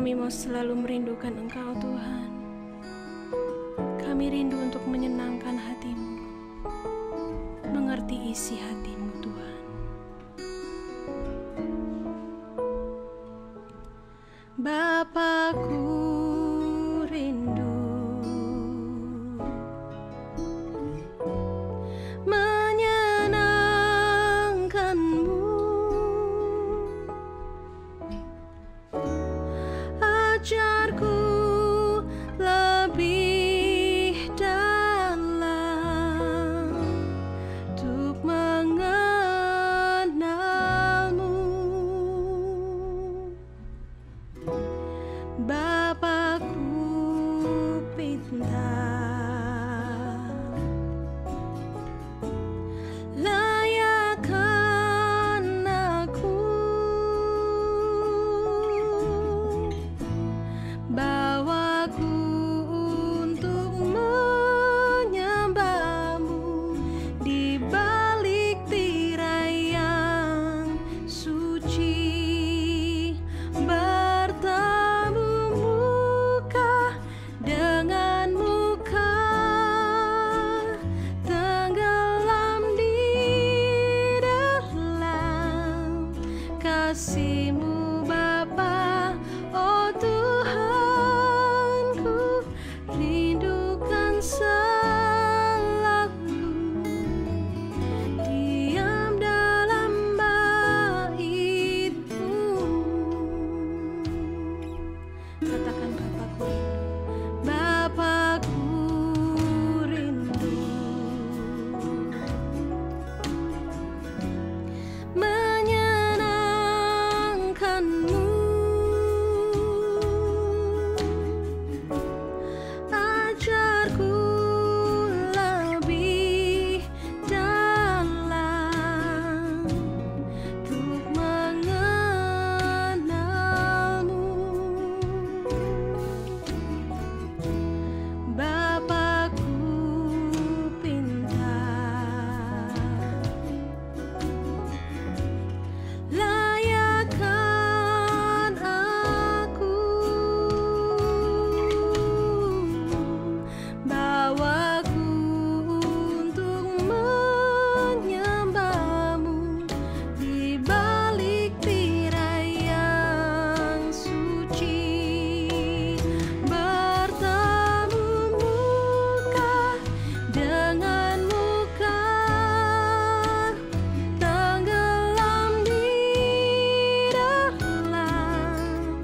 Kami mau selalu merindukan Engkau, Tuhan. Kami rindu untuk menyenangkan hati-Mu, mengerti isi hati-Mu, Tuhan. Bapakku rindu menyenangkan-Mu, ajarku lebih dalam untuk mengenal-Mu. Bapakku pintar, layakkan aku, bawaku untuk menyembah-Mu di balik tirai yang suci, bertemu muka dengan muka, tenggelam di dalam kasih-Mu Bapa. Oh Tuhanku, rindukan selalu diam dalam bait-Mu. Katakan, Bapakku rindu, Bapakku rindu menyenangkan-Mu, ajarku lebih dalam untuk mengenal-Mu. Bapakku pintar, layakkan aku, bawaku untuk menyembah-Mu di balik tirai yang suci, bertemu muka dengan muka, tenggelam di dalam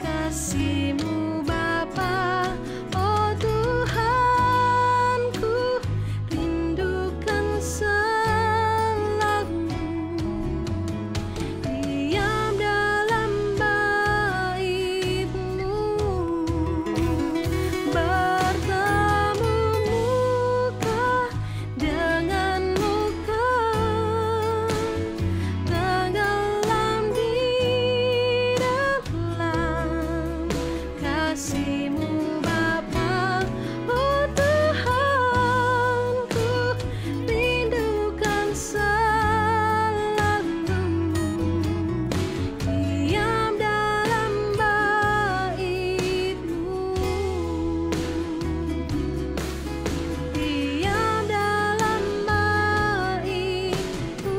kasih-Mu Bapa. Oh Tuhanku, rindukan selalu diam dalam bait-Mu, bertemu muka dengan muka, tenggelam di dalam kasih-Mu Bapa. Oh Tuhanku, rindukan selalu diam dalam bait-Mu, diam dalam bait-Mu,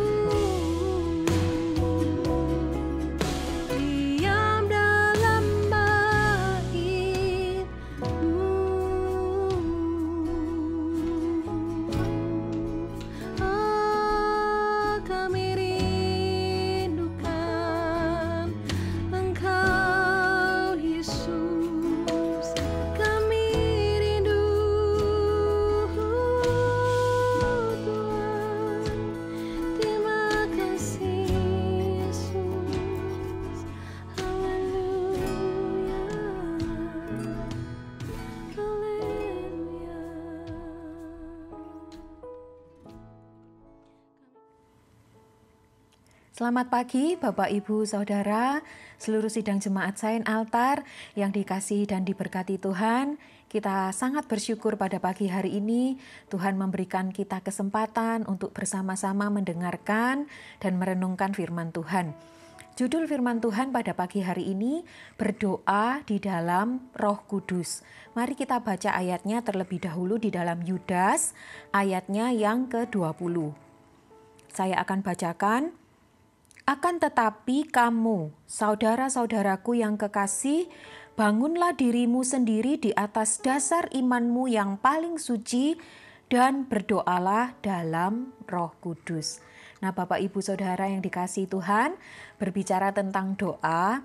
diam dalam bait-Mu. Oh, kami rindukan Engkau, Yesus. Kami rindu, Tuhan. Terima kasih, Yesus. Haleluya, haleluya. Selamat pagi Bapak Ibu Saudara, seluruh sidang jemaat Saint Altar yang dikasihi dan diberkati Tuhan. Kita sangat bersyukur pada pagi hari ini Tuhan memberikan kita kesempatan untuk bersama-sama mendengarkan dan merenungkan firman Tuhan. Judul firman Tuhan pada pagi hari ini, berdoa di dalam Roh Kudus. Mari kita baca ayatnya terlebih dahulu di dalam Yudas, ayatnya yang ke-20. Saya akan bacakan. Akan tetapi kamu, saudara-saudaraku yang kekasih, bangunlah dirimu sendiri di atas dasar imanmu yang paling suci dan berdoalah dalam Roh Kudus. Nah, Bapak Ibu Saudara yang dikasihi Tuhan, berbicara tentang doa,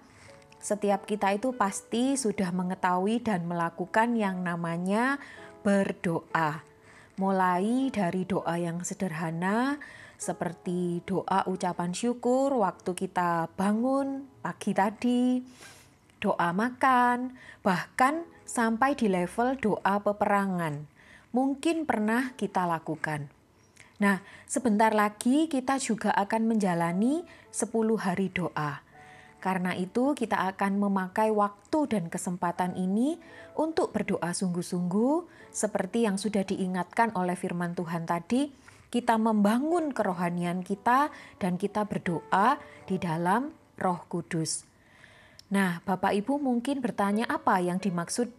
setiap kita itu pasti sudah mengetahui dan melakukan yang namanya berdoa. Mulai dari doa yang sederhana, seperti doa ucapan syukur waktu kita bangun pagi tadi, doa makan, bahkan sampai di level doa peperangan. Mungkin pernah kita lakukan. Nah, sebentar lagi kita juga akan menjalani 10 hari doa. Karena itu kita akan memakai waktu dan kesempatan ini untuk berdoa sungguh-sungguh seperti yang sudah diingatkan oleh firman Tuhan tadi, kita membangun kerohanian kita dan kita berdoa di dalam Roh Kudus. Nah, Bapak Ibu mungkin bertanya apa yang dimaksud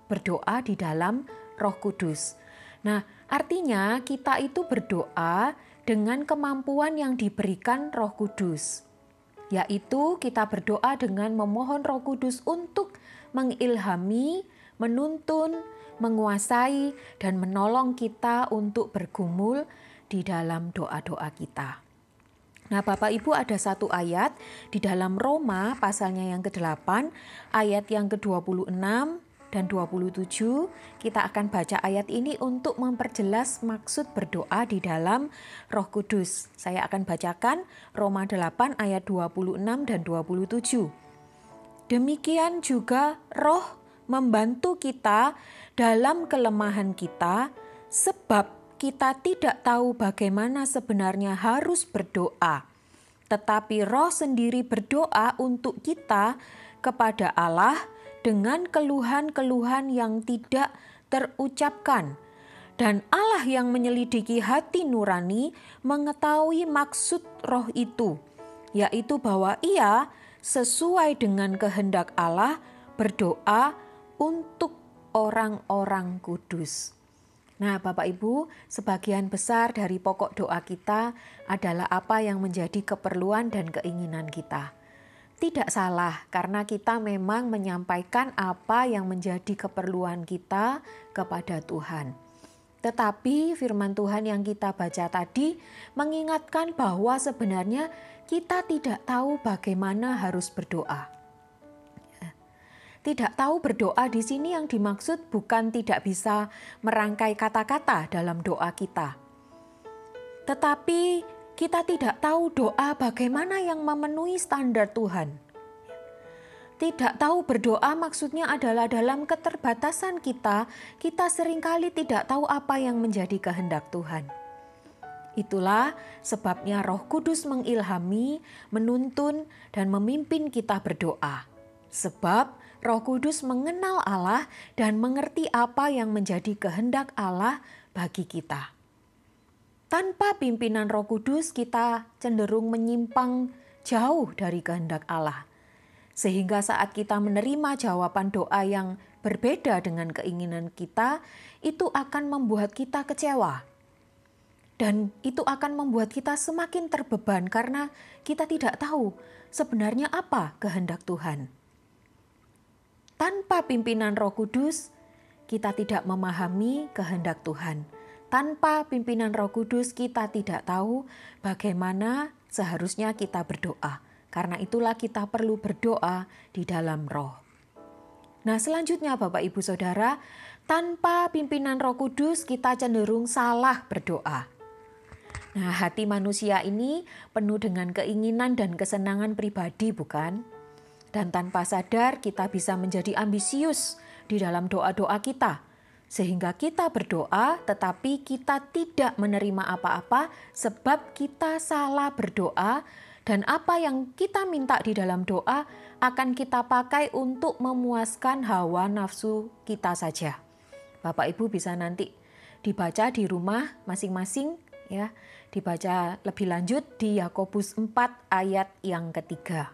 berdoa di dalam Roh Kudus. Nah, artinya kita itu berdoa dengan kemampuan yang diberikan Roh Kudus. Yaitu kita berdoa dengan memohon Roh Kudus untuk mengilhami, menuntun, menguasai, dan menolong kita untuk bergumul di dalam doa-doa kita. Nah, Bapak Ibu ada satu ayat di dalam Roma pasalnya yang ke-8, ayat yang ke-26 dan 27, kita akan baca ayat ini untuk memperjelas maksud berdoa di dalam Roh Kudus. Saya akan bacakan Roma 8 ayat 26 dan 27. Demikian juga Roh membantu kita dalam kelemahan kita, sebab kita tidak tahu bagaimana sebenarnya harus berdoa. Tetapi Roh sendiri berdoa untuk kita kepada Allah dengan keluhan-keluhan yang tidak terucapkan. Dan Allah yang menyelidiki hati nurani mengetahui maksud Roh itu, yaitu bahwa Ia sesuai dengan kehendak Allah berdoa untuk orang-orang kudus. Nah, Bapak Ibu, sebagian besar dari pokok doa kita adalah apa yang menjadi keperluan dan keinginan kita. Tidak salah, karena kita memang menyampaikan apa yang menjadi keperluan kita kepada Tuhan. Tetapi firman Tuhan yang kita baca tadi mengingatkan bahwa sebenarnya kita tidak tahu bagaimana harus berdoa. Tidak tahu berdoa di sini yang dimaksud bukan tidak bisa merangkai kata-kata dalam doa kita. Tetapi kita tidak tahu doa bagaimana yang memenuhi standar Tuhan. Tidak tahu berdoa maksudnya adalah dalam keterbatasan kita seringkali tidak tahu apa yang menjadi kehendak Tuhan. Itulah sebabnya Roh Kudus mengilhami, menuntun, dan memimpin kita berdoa. Sebab Roh Kudus mengenal Allah dan mengerti apa yang menjadi kehendak Allah bagi kita. Tanpa pimpinan Roh Kudus, kita cenderung menyimpang jauh dari kehendak Allah. Sehingga saat kita menerima jawaban doa yang berbeda dengan keinginan kita, itu akan membuat kita kecewa. Dan itu akan membuat kita semakin terbeban karena kita tidak tahu sebenarnya apa kehendak Tuhan. Tanpa pimpinan Roh Kudus, kita tidak memahami kehendak Tuhan. Tanpa pimpinan Roh Kudus, kita tidak tahu bagaimana seharusnya kita berdoa. Karena itulah kita perlu berdoa di dalam Roh. Nah, selanjutnya Bapak Ibu Saudara, tanpa pimpinan Roh Kudus kita cenderung salah berdoa. Nah, hati manusia ini penuh dengan keinginan dan kesenangan pribadi, bukan? Dan tanpa sadar kita bisa menjadi ambisius di dalam doa-doa kita. Sehingga kita berdoa tetapi kita tidak menerima apa-apa sebab kita salah berdoa, dan apa yang kita minta di dalam doa akan kita pakai untuk memuaskan hawa nafsu kita saja. Bapak Ibu bisa nanti dibaca di rumah masing-masing ya, dibaca lebih lanjut di Yakobus 4 ayat yang ketiga.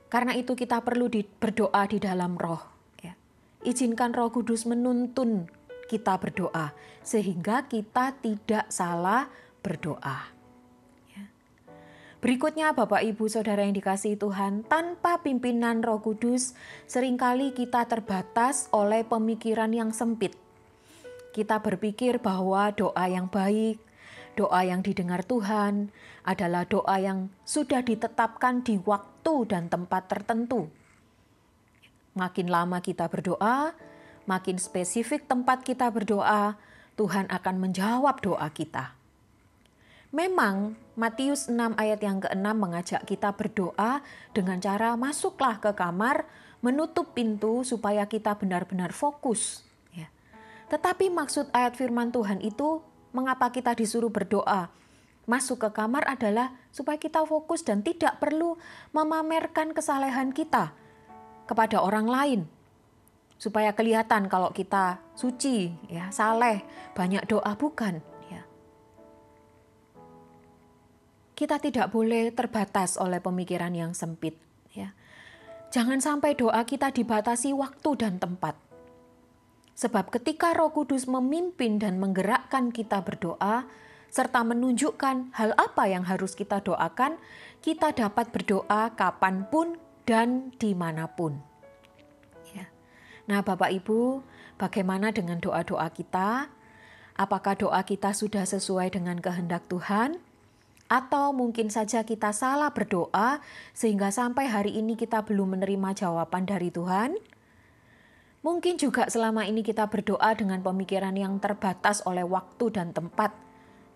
Karena itu kita perlu berdoa di dalam roh. Ya. Izinkan Roh Kudus menuntun kita berdoa, sehingga kita tidak salah berdoa. Ya. Berikutnya Bapak Ibu Saudara yang dikasihi Tuhan, tanpa pimpinan Roh Kudus, seringkali kita terbatas oleh pemikiran yang sempit. Kita berpikir bahwa doa yang baik, doa yang didengar Tuhan adalah doa yang sudah ditetapkan di waktu dan tempat tertentu. Makin lama kita berdoa, makin spesifik tempat kita berdoa, Tuhan akan menjawab doa kita. Memang Matius 6 ayat yang ke-6 mengajak kita berdoa dengan cara masuklah ke kamar, menutup pintu supaya kita benar-benar fokus. Ya. Tetapi maksud ayat firman Tuhan itu, mengapa kita disuruh berdoa? Masuk ke kamar adalah supaya kita fokus dan tidak perlu memamerkan kesalehan kita kepada orang lain. Supaya kelihatan kalau kita suci, ya, saleh, banyak doa, bukan. Ya. Kita tidak boleh terbatas oleh pemikiran yang sempit. Ya. Jangan sampai doa kita dibatasi waktu dan tempat. Sebab ketika Roh Kudus memimpin dan menggerakkan kita berdoa, serta menunjukkan hal apa yang harus kita doakan, kita dapat berdoa kapanpun dan dimanapun. Ya. Nah Bapak Ibu, bagaimana dengan doa-doa kita? Apakah doa kita sudah sesuai dengan kehendak Tuhan? Atau mungkin saja kita salah berdoa sehingga sampai hari ini kita belum menerima jawaban dari Tuhan? Mungkin juga selama ini kita berdoa dengan pemikiran yang terbatas oleh waktu dan tempat,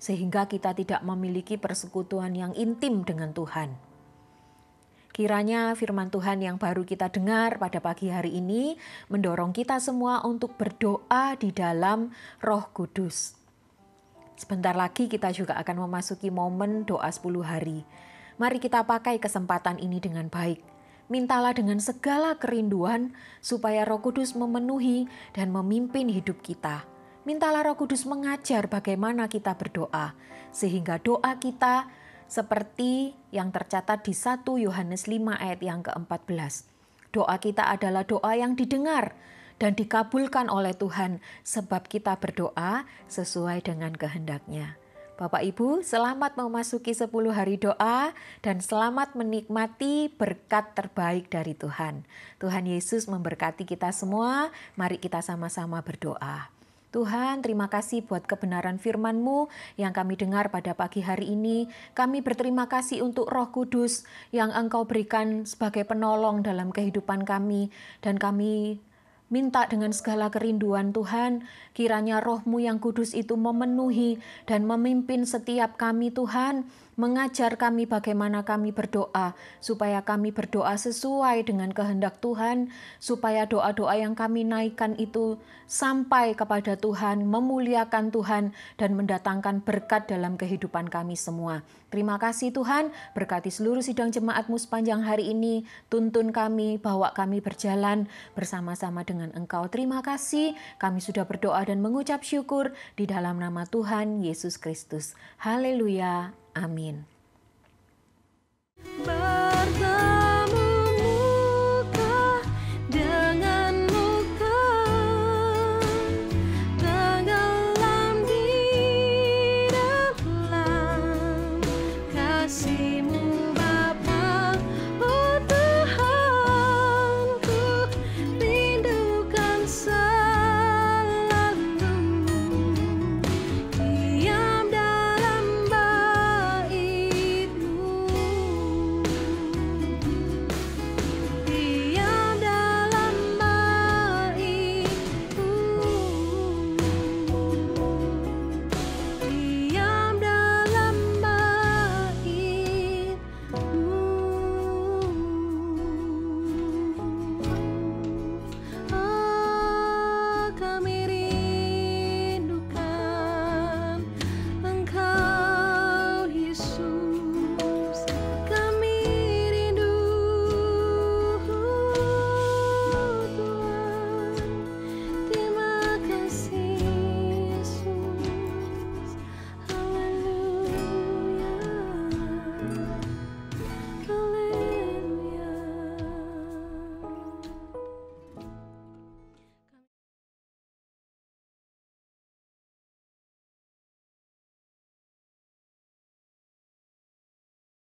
sehingga kita tidak memiliki persekutuan yang intim dengan Tuhan. Kiranya firman Tuhan yang baru kita dengar pada pagi hari ini mendorong kita semua untuk berdoa di dalam Roh Kudus. Sebentar lagi kita juga akan memasuki momen doa 10 hari. Mari kita pakai kesempatan ini dengan baik. Mintalah dengan segala kerinduan supaya Roh Kudus memenuhi dan memimpin hidup kita. Mintalah Roh Kudus mengajar bagaimana kita berdoa, sehingga doa kita seperti yang tercatat di 1 Yohanes 5 ayat yang ke-14. Doa kita adalah doa yang didengar dan dikabulkan oleh Tuhan, sebab kita berdoa sesuai dengan kehendak-Nya. Bapak Ibu, selamat memasuki 10 hari doa dan selamat menikmati berkat terbaik dari Tuhan. Tuhan Yesus memberkati kita semua, mari kita sama-sama berdoa. Tuhan, terima kasih buat kebenaran firman-Mu yang kami dengar pada pagi hari ini. Kami berterima kasih untuk Roh Kudus yang Engkau berikan sebagai penolong dalam kehidupan kami. Dan kami minta dengan segala kerinduan Tuhan, kiranya Roh-Mu yang kudus itu memenuhi dan memimpin setiap kami Tuhan, mengajar kami bagaimana kami berdoa, supaya kami berdoa sesuai dengan kehendak Tuhan, supaya doa-doa yang kami naikkan itu sampai kepada Tuhan, memuliakan Tuhan, dan mendatangkan berkat dalam kehidupan kami semua. Terima kasih Tuhan, berkati seluruh sidang jemaat-Mu sepanjang hari ini, tuntun kami, bawa kami berjalan bersama-sama dengan Engkau. Terima kasih, kami sudah berdoa dan mengucap syukur di dalam nama Tuhan Yesus Kristus. Haleluya, amin.